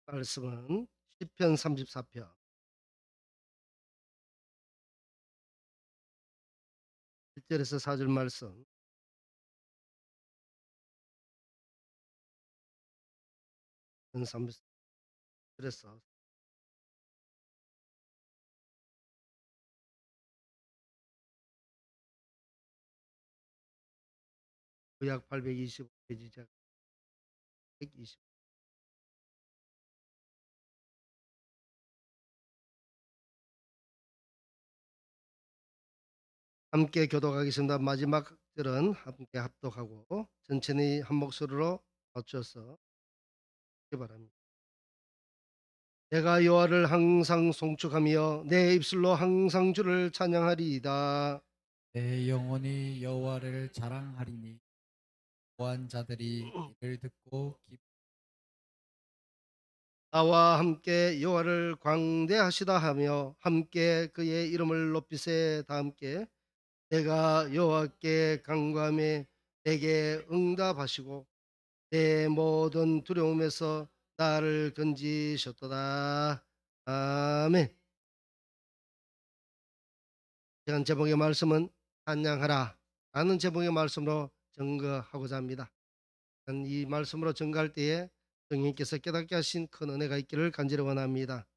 말씀은 시편 34편 1절에서 4절 말씀. 33절에서 구약 825페이지 120. 함께 교독하겠습니다. 마지막 절은 함께 합독하고 천천히 한 목소리로 맞춰서 읽기 바랍니다. 내가 여호와를 항상 송축하며 내 입술로 항상 주를 찬양하리이다. 내 영혼이 여호와를 자랑하리니 보한 자들이 이를 듣고 나와 함께 여호와를 광대하시다 하며 함께 그의 이름을 높이세. 다 함께 내가 여호와께 간구하며 내게 응답하시고 내 모든 두려움에서 나를 건지셨도다. 아멘. 시간 제목의 말씀은 찬양하라 라는 제목의 말씀으로 증거하고자 합니다. 이 말씀으로 증거할 때에 성령께서 깨닫게 하신 큰 은혜가 있기를 간절히 원합니다.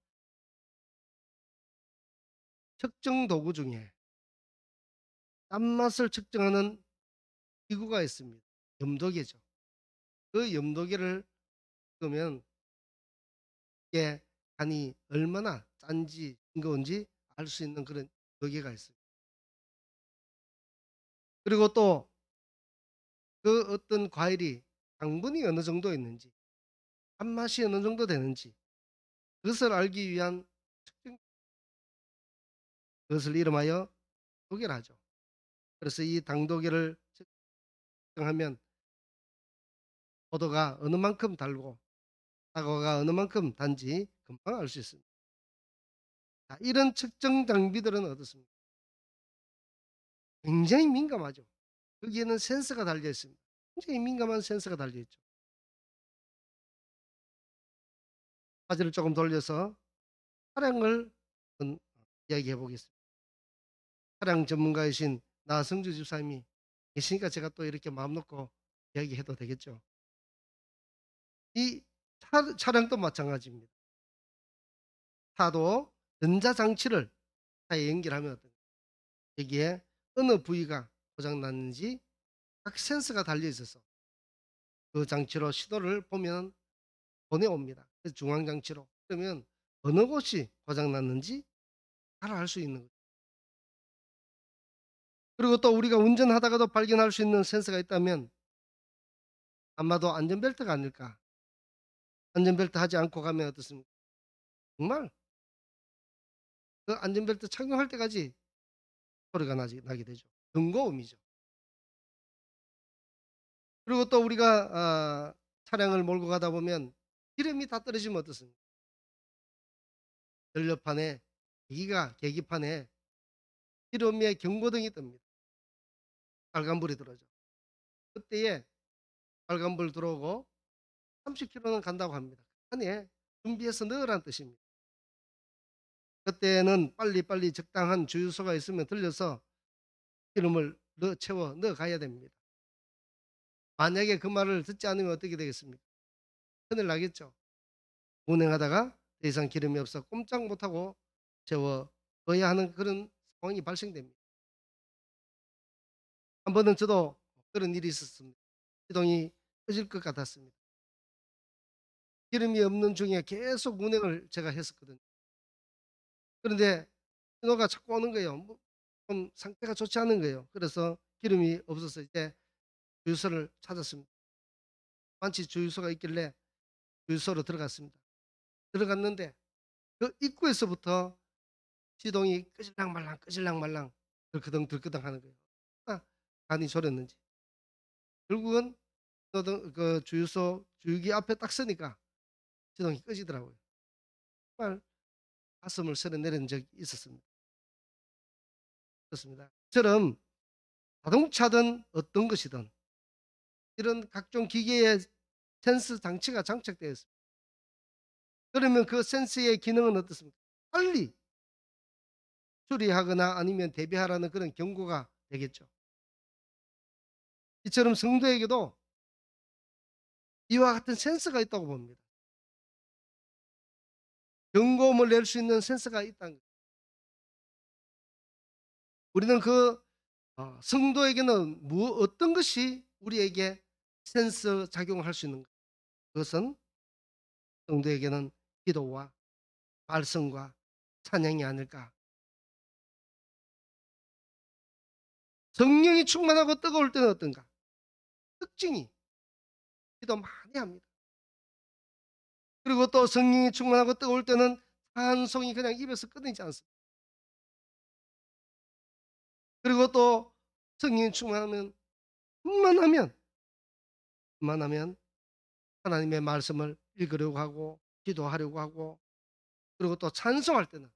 측정 도구 중에 짠맛을 측정하는 기구가 있습니다. 염도계죠. 그 염도계를 끄면 이게 간이 얼마나 짠지 싱거운지 알 수 있는 그런 염도계가 있어요. 그리고 또 그 어떤 과일이 당분이 어느 정도 있는지 단맛이 어느 정도 되는지 그것을 알기 위한 측정, 그것을 이름하여 도계라죠. 그래서 이 당도계를 측정하면 포도가 어느 만큼 달고 사과가 어느 만큼 단지 금방 알 수 있습니다. 자, 이런 측정 장비들은 어떻습니까? 굉장히 민감하죠. 거기에는 센서가 달려 있습니다. 굉장히 민감한 센서가 달려 있죠. 화질을 조금 돌려서 차량을 한번 이야기해 보겠습니다. 차량 전문가이신 나성주 집사님이 계시니까 제가 또 이렇게 마음 놓고 이야기해도 되겠죠. 이 차량도 마찬가지입니다. 차도 전자장치를 차에 연결하면 여기에 어느 부위가 고장났는지 각 센서가 달려 있어서 그 장치로 시도를 보면 보내옵니다. 그래서 중앙장치로. 그러면 어느 곳이 고장났는지 잘 알 수 있는 거죠. 그리고 또 우리가 운전하다가도 발견할 수 있는 센서가 있다면 아마도 안전벨트가 아닐까. 안전벨트 하지 않고 가면 어떻습니까? 정말 그 안전벨트 착용할 때까지 소리가 나게 되죠. 경고음이죠. 그리고 또 우리가 차량을 몰고 가다 보면 기름이 다 떨어지면 어떻습니까? 연료판에 계기판에 기름의 경고등이 뜹니다. 빨간불이 들어오죠. 그때에 빨간불 들어오고 30km는 간다고 합니다. 안에 준비해서 넣으라는 뜻입니다. 그때는 빨리빨리 적당한 주유소가 있으면 들려서 기름을 채워 넣어 가야 됩니다. 만약에 그 말을 듣지 않으면 어떻게 되겠습니까? 큰일 나겠죠. 운행하다가 더 이상 기름이 없어 꼼짝 못하고 채워둬야 하는 그런 상황이 발생됩니다. 한 번은 저도 그런 일이 있었습니다. 시동이 꺼질 것 같았습니다. 기름이 없는 중에 계속 운행을 제가 했었거든요. 그런데 신호가 자꾸 오는 거예요. 좀 상태가 좋지 않은 거예요. 그래서 기름이 없어서 이제 주유소를 찾았습니다. 마치 주유소가 있길래 주유소로 들어갔습니다. 들어갔는데 그 입구에서부터 시동이 끄질랑말랑 끄질랑말랑 들끄덩들끄덩 하는 거예요. 아, 간이 졸였는지. 결국은 그 주유소 주유기 앞에 딱 서니까 시동이 꺼지더라고요. 정말 가슴을 쓸어내린 적이 있었습니다. 그렇습니다. 저처럼 자동차든 어떤 것이든 이런 각종 기계에 센서 장치가 장착되어 있습니다. 그러면 그 센스의 기능은 어떻습니까? 빨리 추리하거나 아니면 대비하라는 그런 경고가 되겠죠. 이처럼 성도에게도 이와 같은 센스가 있다고 봅니다. 경고음을 낼 수 있는 센스가 있다는 거예요. 우리는 그 성도에게는 어떤 것이 우리에게 센스 작용을 할 수 있는가? 그것은 성도에게는 기도와 말씀과 찬양이 아닐까. 성령이 충만하고 뜨거울 때는 어떤가? 특징이 기도 많이 합니다. 그리고 또 성령이 충만하고 뜨거울 때는 찬송이 그냥 입에서 끊이지 않습니다. 그리고 또 성령이 충만하면 하나님의 말씀을 읽으려고 하고 기도하려고 하고, 그리고 또 찬송할 때는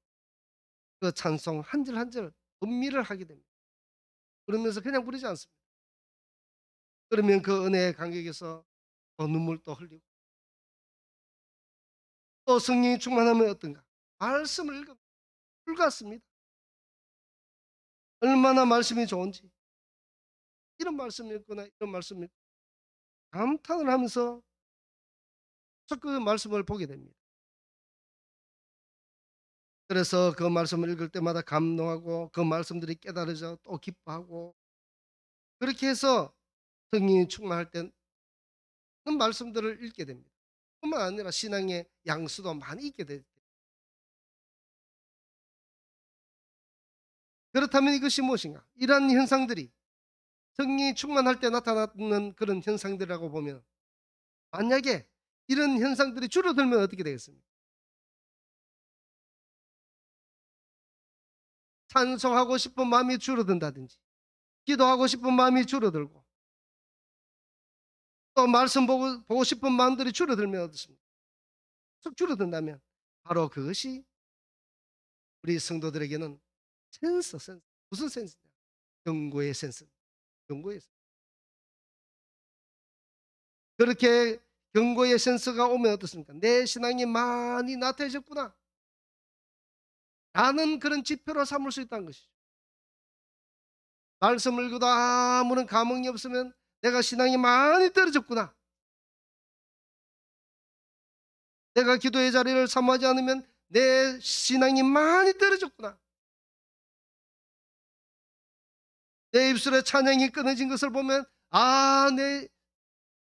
그 찬송 한 절 한 절 음미를 하게 됩니다. 그러면서 그냥 부르지 않습니다. 그러면 그 은혜의 감격에서 또 눈물도 흘리고, 또 성령이 충만하면 어떤가? 말씀을 읽으면 물 같습니다. 얼마나 말씀이 좋은지, 이런 말씀을 읽거나 이런 말씀을 읽고 감탄을 하면서 그 말씀을 보게 됩니다. 그래서 그 말씀을 읽을 때마다 감동하고 그 말씀들이 깨달아져 또 기뻐하고, 그렇게 해서 성령이 충만할 때는 말씀들을 읽게 됩니다. 뿐만 아니라 신앙의 양수도 많이 있게 됩니다. 그렇다면 이것이 무엇인가? 이러한 현상들이 성령이 충만할 때 나타나는 그런 현상들이라고 보면, 만약에 이런 현상들이 줄어들면 어떻게 되겠습니까? 찬송하고 싶은 마음이 줄어든다든지, 기도하고 싶은 마음이 줄어들고, 또 말씀 보고 싶은 마음들이 줄어들면 어떻습니까? 쑥 줄어든다면 바로 그것이 우리 성도들에게는 센스. 무슨 센스냐? 경고의 센스. 경고의 센스. 그렇게 경고의 센스가 오면 어떻습니까? 내 신앙이 많이 나태해졌구나 라는 그런 지표로 삼을 수 있다는 것이죠. 말씀을 읽어도 아무런 감흥이 없으면 내가 신앙이 많이 떨어졌구나. 내가 기도의 자리를 사모하지 않으면 내 신앙이 많이 떨어졌구나. 내 입술에 찬양이 끊어진 것을 보면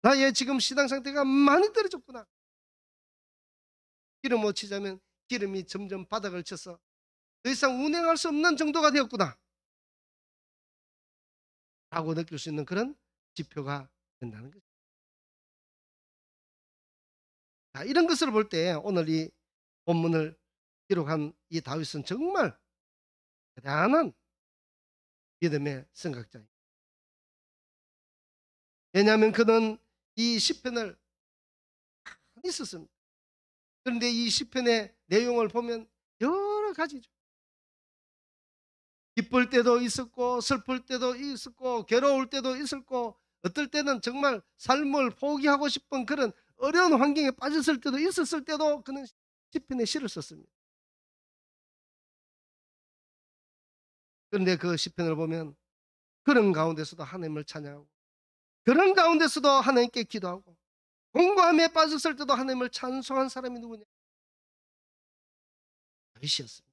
나의 지금 신앙 상태가 많이 떨어졌구나. 기름 못 치자면 기름이 점점 바닥을 쳐서 더 이상 운행할 수 없는 정도가 되었구나 라고 느낄 수 있는 그런 지표가 된다는 거죠. 자, 이런 것을 볼 때 오늘 이 본문을 기록한 이 다윗은 정말 대단한 믿음의 선각자입니다. 왜냐하면 그는 이 시편을 많이 썼습니다. 그런데 이 시편의 내용을 보면 여러 가지죠. 기쁠 때도 있었고 슬플 때도 있었고 괴로울 때도 있었고, 어떨 때는 정말 삶을 포기하고 싶은 그런 어려운 환경에 빠졌을 때도 있었을 때도 그는 시편의 시를 썼습니다. 그런데 그 시편을 보면 그런 가운데서도 하나님을 찬양하고, 그런 가운데서도 하나님께 기도하고, 공고함에 빠졌을 때도 하나님을 찬송한 사람이 누구냐? 다윗이었습니다.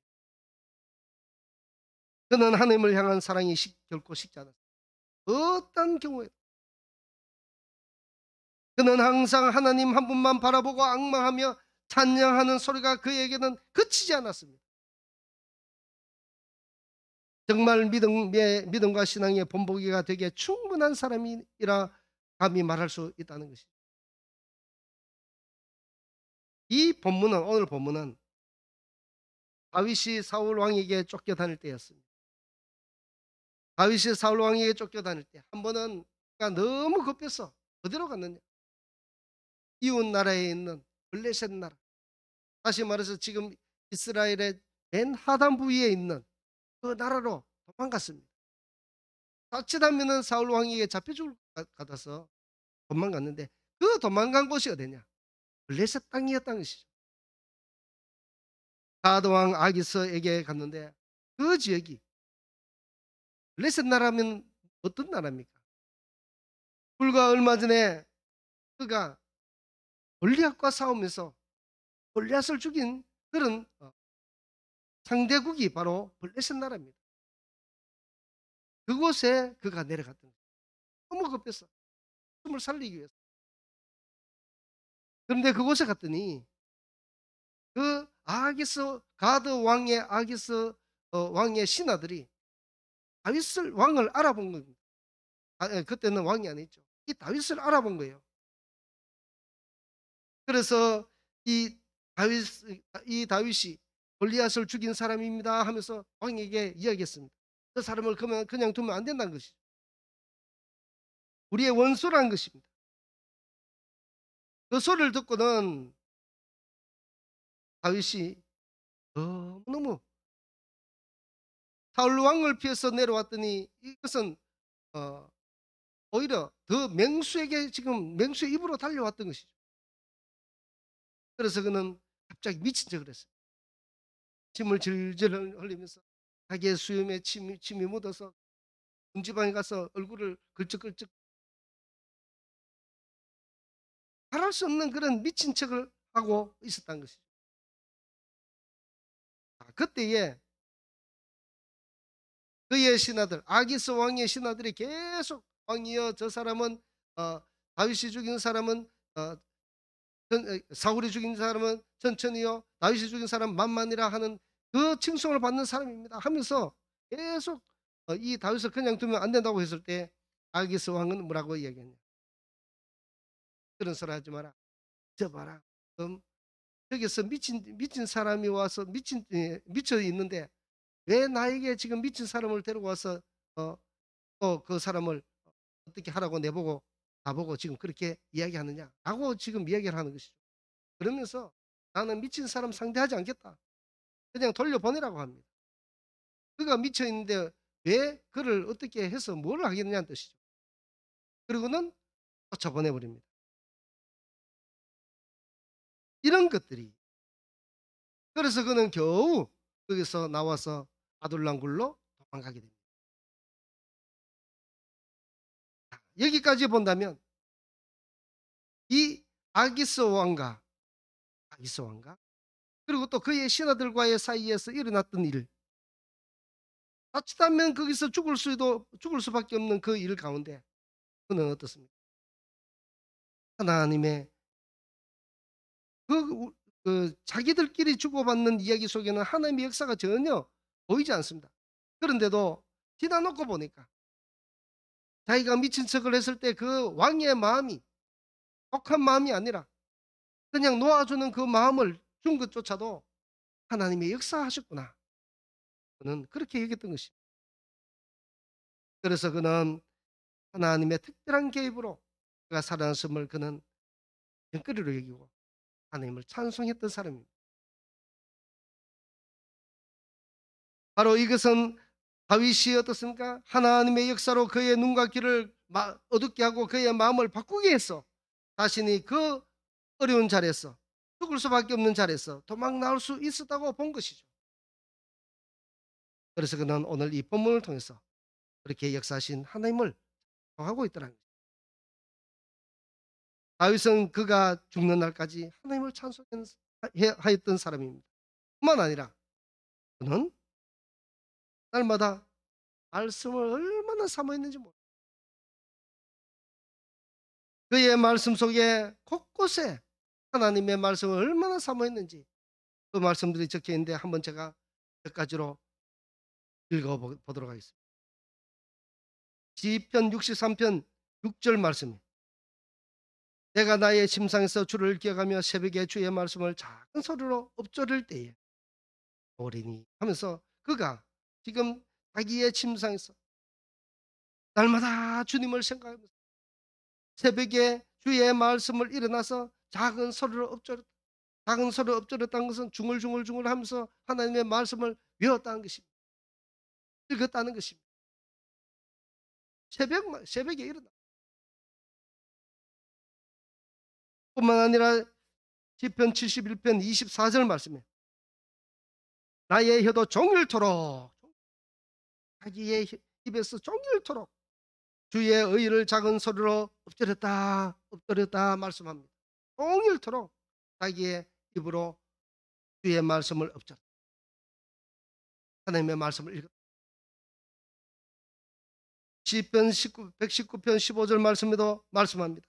그는 하나님을 향한 사랑이 결코 식지 않았습니다. 어떤 경우에도 그는 항상 하나님 한 분만 바라보고 앙망하며 찬양하는 소리가 그에게는 그치지 않았습니다. 정말 믿음과 신앙의 본보기가 되게 충분한 사람이라 감히 말할 수 있다는 것이죠. 오늘 본문은 다윗이 사울 왕에게 쫓겨다닐 때였습니다. 다윗이 사울 왕에게 쫓겨다닐 때 한 번은 그가 너무 급해서 어디로 갔느냐? 이웃 나라에 있는 블레셋 나라, 다시 말해서 지금 이스라엘의 맨 하단부 위에 있는 그 나라로 도망갔습니다. 자칫하면 사울 왕에게 잡혀 죽을 것 같아서 도망갔는데, 그 도망간 곳이 어디냐? 블레셋 땅이었다는 것이죠. 가드 왕 아기스에게 갔는데 그 지역이 블레셋 나라면 어떤 나라입니까? 불과 얼마 전에 그가 골리앗과 싸우면서 골리앗을 죽인 그런 상대국이 바로 블레셋 나라입니다. 그곳에 그가 내려갔던 거예요. 너무 급해서 숨을 살리기 위해서. 그런데 그곳에 갔더니 그 아기스 가드 왕의 아기스 왕의 신하들이 다윗을 왕을 알아본 겁니다. 그때는 왕이 아니죠. 이 다윗을 알아본 거예요. 그래서 이 다윗 이 다윗이 골리앗을 죽인 사람입니다 하면서 왕에게 이야기했습니다. 그 사람을 그냥 두면 안 된다는 것이죠. 우리의 원수라는 것입니다. 그 소리를 듣고는 다윗이 너무너무 사울 왕을 피해서 내려왔더니 이것은 어, 오히려 더 맹수에게 지금 맹수의 입으로 달려왔던 것이죠. 그래서 그는 갑자기 미친 척을 했어요. 침을 질질 흘리면서 자기의 수염에 침이 묻어서 문지방에 가서 얼굴을 걸쩍걸쩍 말할 수 없는 그런 미친 척을 하고 있었다는 것이죠. 그때에 그의 신하들 아기스 왕의 신하들이 계속 왕이여 저 사람은 다윗이 죽인 사람은 사울이 죽인 사람은 천천히요 다윗이 죽인 사람은 만만이라 하는 그 칭송을 받는 사람입니다 하면서 계속 이 다윗을 그냥 두면 안 된다고 했을 때 아기스 왕은 뭐라고 이야기했냐. 그런 소리 하지 마라. 저 봐라. 저기서 미친 사람이 와서 미쳐 있는데 왜 나에게 지금 미친 사람을 데리고 와서 또 그 사람을 어떻게 하라고 내보고 나보고 지금 그렇게 이야기하느냐라고 지금 이야기를 하는 것이죠. 그러면서 나는 미친 사람 상대하지 않겠다. 그냥 돌려보내라고 합니다. 그가 미쳐 있는데 왜 그를 어떻게 해서 뭘 하겠냐는 뜻이죠. 그리고는 쫓아보내 버립니다. 이런 것들이 그래서 그는 겨우 거기서 나와서 아둘람 굴로 도망가게 됩니다. 여기까지 본다면 이 아기스 왕과 그리고 또 그의 신하들과의 사이에서 일어났던 일, 자칫하면 거기서 죽을 수밖에 없는 그 일 가운데 그는 어떻습니까? 하나님의 그, 자기들끼리 주고받는 이야기 속에는 하나님의 역사가 전혀 보이지 않습니다. 그런데도 지나놓고 보니까 자기가 미친 척을 했을 때 그 왕의 마음이 독한 마음이 아니라 그냥 놓아주는 그 마음을 준 것조차도 하나님의 역사하셨구나. 그는 그렇게 얘기했던 것입니다. 그래서 그는 하나님의 특별한 개입으로 그가 살아났음을 그는 정거리로 여기고 하나님을 찬송했던 사람입니다. 바로 이것은 다윗이 어떻습니까? 하나님의 역사로 그의 눈과 귀를 어둡게 하고 그의 마음을 바꾸게 해서 자신이 그 어려운 자리에서 죽을 수밖에 없는 자리에서 도망 나올 수 있었다고 본 것이죠. 그래서 그는 오늘 이 본문을 통해서 그렇게 역사하신 하나님을 하고 있더라는 거죠. 다윗은 그가 죽는 날까지 하나님을 찬송하였던 사람입니다. 뿐만 아니라 그는 날마다 말씀을 얼마나 사모했는지 모릅니다. 그의 말씀 속에 곳곳에 하나님의 말씀을 얼마나 사모했는지 그 말씀들이 적혀 있는데 한번 제가 몇 가지로 읽어보도록 하겠습니다. 시편 63편 6절 말씀. 내가 나의 침상에서 주를 기억하며 새벽에 주의 말씀을 작은 소리로 읊조릴 때에 오리니 하면서 그가 지금 자기의 침상에서 날마다 주님을 생각하면서 새벽에 주의 말씀을 일어나서 작은 소리로 읊조렸다. 작은 소리로 읊조렸다는 것은 중얼중얼 하면서 하나님의 말씀을 외웠다는 것입니다. 읽었다는 것입니다. 새벽에 일어나 뿐만 아니라 시편 71편 24절 말씀에 나의 혀도 종일토록 자기의 입에서 종일토록 주의 의를 작은 소리로 엎드렸다 엎드렸다 말씀합니다. 종일토록 자기의 입으로 주의 말씀을 엎드렸다. 하나님의 말씀을 읽었다. 시편 119편 15절 말씀에도 말씀합니다.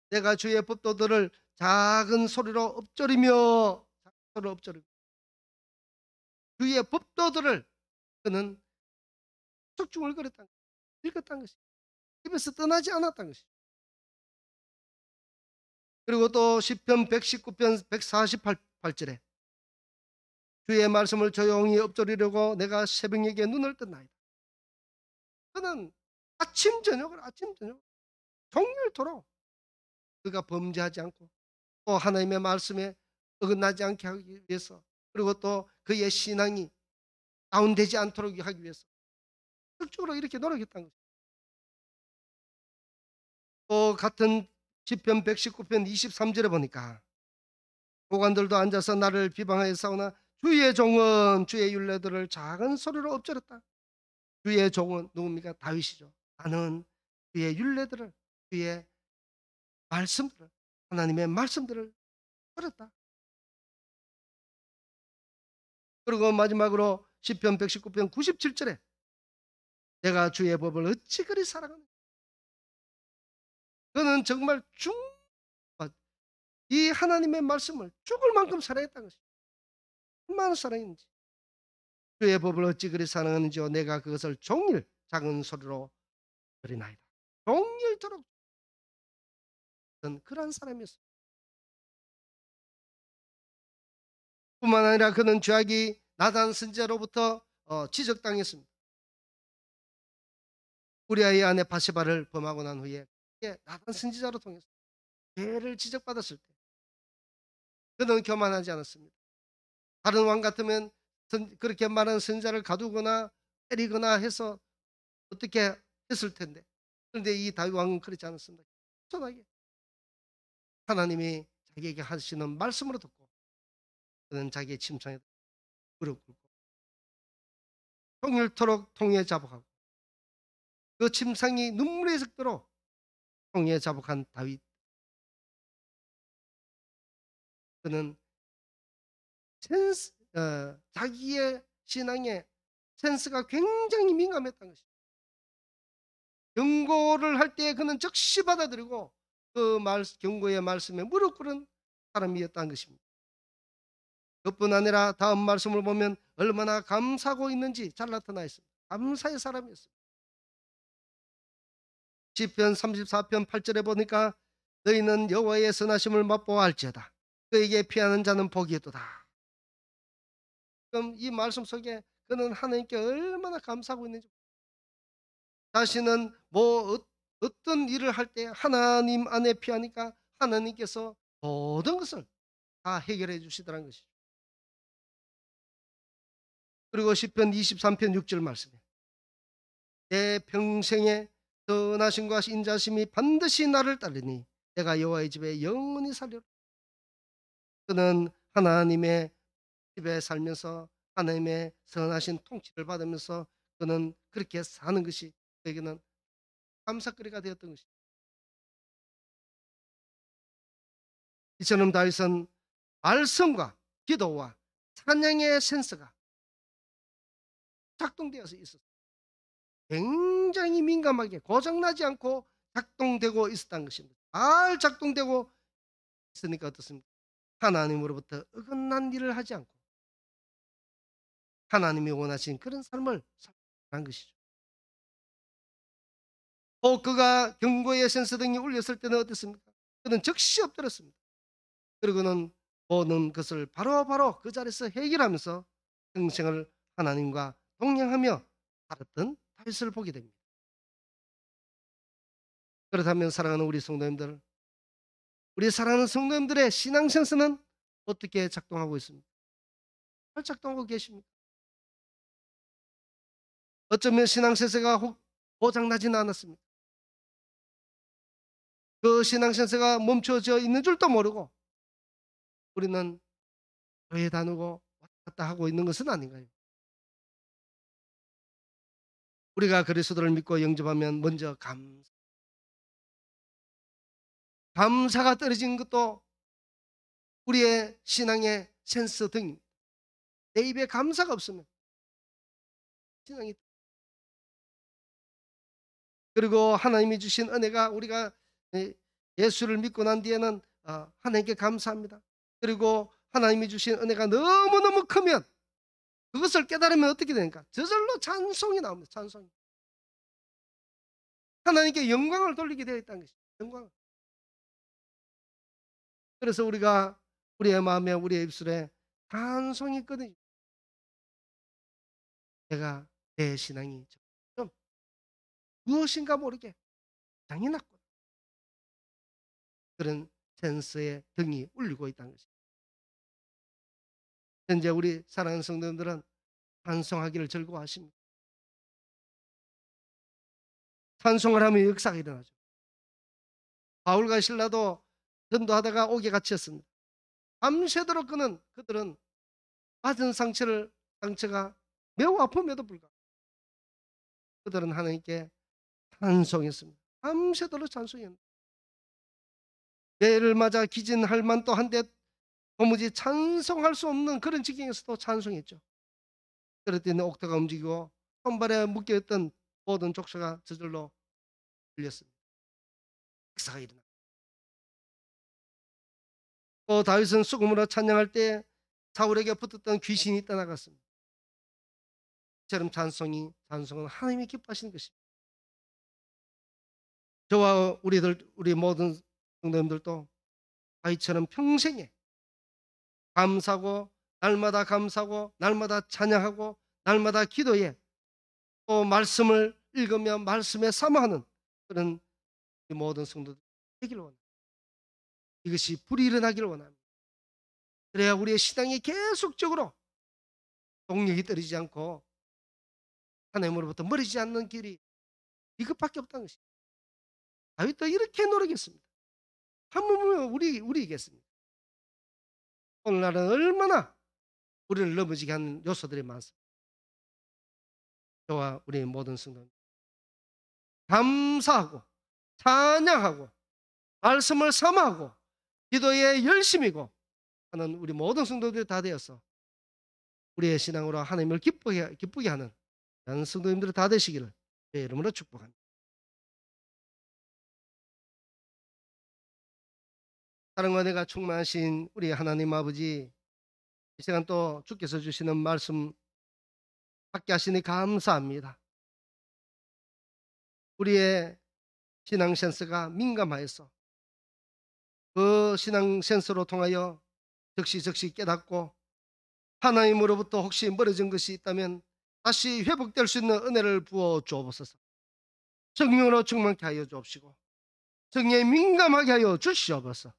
내가 주의 법도들을 작은 소리로 엎드리며 주의 법도들을 그는 적중을 읽었다는 것이 입에서 떠나지 않았다는 것이. 그리고 또 시편 119편 148절에 주의 말씀을 조용히 엎드리려고 내가 새벽녘에 눈을 떴나이다. 그는 아침 저녁 종일토록 그가 범죄하지 않고 또 하나님의 말씀에 어긋나지 않게 하기 위해서, 그리고 또 그의 신앙이 다운되지 않도록 하기 위해서 적극적으로 이렇게 노력했다는 거죠. 또 같은 시편 119편 23절에 보니까 고관들도 앉아서 나를 비방하여 싸우나 주의 종은 주의 율례들을 작은 소리로 엎드렸다. 주의 종은 누굽니까? 다윗이죠. 나는 주의 율례들을, 주의 말씀들을, 하나님의 말씀들을 엎드렸다. 그리고 마지막으로 시편 119편 97절에 내가 주의 법을 어찌 그리 사랑하느냐. 그는 정말 이 하나님의 말씀을 죽을 만큼 사랑했다는 것입니다. 얼마나 사랑했는지. 주의 법을 어찌 그리 사랑하는지요. 내가 그것을 종일 작은 소리로 드리나이다. 종일토록 그런 사람이었습니다. 뿐만 아니라 그는 죄악이 나단 선지자로부터 지적당했습니다. 우리아의 아내 바세바를 범하고 난 후에 나단 선지자로 통해서 죄를 지적받았을 때 그는 교만하지 않았습니다. 다른 왕 같으면 그렇게 말하는 선지자를 가두거나 때리거나 해서 어떻게 했을 텐데, 그런데 이 다윗 왕은 그렇지 않았습니다. 편하게 하나님이 자기에게 하시는 말씀으로 듣고 그는 자기의 침상에 무릎 꿇고 통일토록 통에 자복하고 그 침상이 눈물이 섞도록 통에 자복한 다윗. 그는 자기의 신앙의 센스가 굉장히 민감했던 것입니다. 경고를 할 때 그는 즉시 받아들이고 그 경고의 말씀에 무릎 꿇은 사람이었다는 것입니다. 그뿐 아니라 다음 말씀을 보면 얼마나 감사하고 있는지 잘 나타나 있습니다. 감사의 사람이었습니다. 시편 34편 8절에 보니까 너희는 여호와의 선하심을 맛보아 알지어다. 그에게 피하는 자는 복이 있도다. 그럼 이 말씀 속에 그는 하나님께 얼마나 감사하고 있는지, 자신은 어떤 일을 할 때 하나님 안에 피하니까 하나님께서 모든 것을 다 해결해 주시더라는 것이죠. 그리고 시편 23편 6절 말씀에 내 평생에 선하심과 인자심이 반드시 나를 따르니 내가 여호와의 집에 영원히 살리라. 그는 하나님의 집에 살면서 하나님의 선하신 통치를 받으면서 그는 그렇게 사는 것이 그에게는 감사거리가 되었던 것입니다. 이처럼 다윗은 말씀과 기도와 찬양의 센스가 작동되어서 있었습니다. 굉장히 민감하게 고장나지 않고 작동되고 있었다는 것입니다. 잘 작동되고 있으니까 어떻습니까? 하나님으로부터 어긋난 일을 하지 않고 하나님이 원하신 그런 삶을 살아가는 것이죠. 그가 경고의 센서 등이 울렸을 때는 어땠습니까? 그는 즉시 엎드렸습니다. 그리고는 모든 것을 바로바로 그 자리에서 해결하면서 평생을 하나님과 동행하며 살았던 다윗을 보게 됩니다. 그렇다면 사랑하는 우리 성도님들, 우리 사랑하는 성도님들의 신앙 센스는 어떻게 작동하고 있습니까? 잘 작동하고 계십니까? 어쩌면 신앙 센스가 고장나지는 않았습니다. 그 신앙 센스가 멈춰져 있는 줄도 모르고 우리는 교회 다니고 왔다 갔다 하고 있는 것은 아닌가요? 우리가 그리스도를 믿고 영접하면 먼저 감사가 떨어진 것도 우리의 신앙의 센스 등입니다. 내 입에 감사가 없으면 신앙이, 그리고 하나님이 주신 은혜가 우리가 예수를 믿고 난 뒤에는 하나님께 감사합니다. 그리고 하나님이 주신 은혜가 너무너무 크면 그것을 깨달으면 어떻게 되니까 저절로 찬송이 나옵니다. 찬송이. 하나님께 영광을 돌리게 되어 있다는 것이죠. 영광을. 그래서 우리가 우리의 마음에 우리의 입술에 찬송이 있거든요. 내 신앙이 좀 무엇인가 모르게 장이 났구나. 그런 센스의 등이 울리고 있다는 것입니다. 현재 우리 사랑하는 성도님들은 찬송하기를 즐거워하십니다. 찬송을 하면 역사가 일어나죠. 바울과 실라도 전도하다가 옥에 갇혔습니다. 밤새도록 그들은 맞은 상처가 매우 아픔에도 불구하고 그들은 하나님께 찬송했습니다. 밤새도록 찬송했습니다. 매를 맞아 기진할 만도 한데 도무지 찬송할 수 없는 그런 지경에서도 찬송했죠. 그랬더니 옥토가 움직이고 손발에 묶여있던 모든 족쇄가 저절로 풀렸습니다. 역사가 일어나. 또 다윗은 수금으로 찬양할 때 사울에게 붙었던 귀신이 떠나갔습니다. 이처럼 찬송은 하나님이 기뻐하시는 것입니다. 저와 우리 모든 성도님들도 다윗처럼 평생에 감사하고 날마다 찬양하고 날마다 기도해 또 말씀을 읽으며 말씀에 사모하는 그런 모든 성도들 되기를 원합니다. 이것이 불이 일어나기를 원합니다. 그래야 우리의 신앙이 계속적으로 동력이 떨어지지 않고 하나님으로부터 멀어지지 않는 길이 이것밖에 없다는 것입니다. 다윗도 이렇게 노력했습니다. 한번 보면 우리이겠습니다. 오늘날은 얼마나 우리를 넘어지게 하는 요소들이 많습니다. 저와 우리 모든 성도들 감사하고 찬양하고 말씀을 사모하고 기도에 열심이고 하는 우리 모든 성도들이 다 되어서 우리의 신앙으로 하나님을 기쁘게 하는 그런 성도님들이 다 되시기를 제 이름으로 축복합니다. 사랑과 은혜가 충만하신 우리 하나님 아버지, 이 시간 또 주께서 주시는 말씀 받게 하시니 감사합니다. 우리의 신앙 센스가 민감하여서 그 신앙 센스로 통하여 적시 깨닫고 하나님으로부터 혹시 멀어진 것이 있다면 다시 회복될 수 있는 은혜를 부어 주옵소서. 성령으로 충만케 하여 주옵시고 성령에 민감하게 하여 주시옵소서.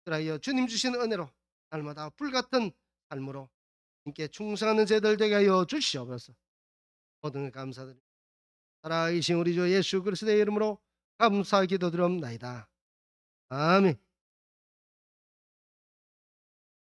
그리하여 주님 주신 은혜로 날마다 불같은 삶으로 주님께 충성하는 제들 되게 하여 주시옵소서. 모든 감사드립니다. 살아계신 우리 주 예수 그리스도의 이름으로 감사 기도드리옵나이다. 아멘.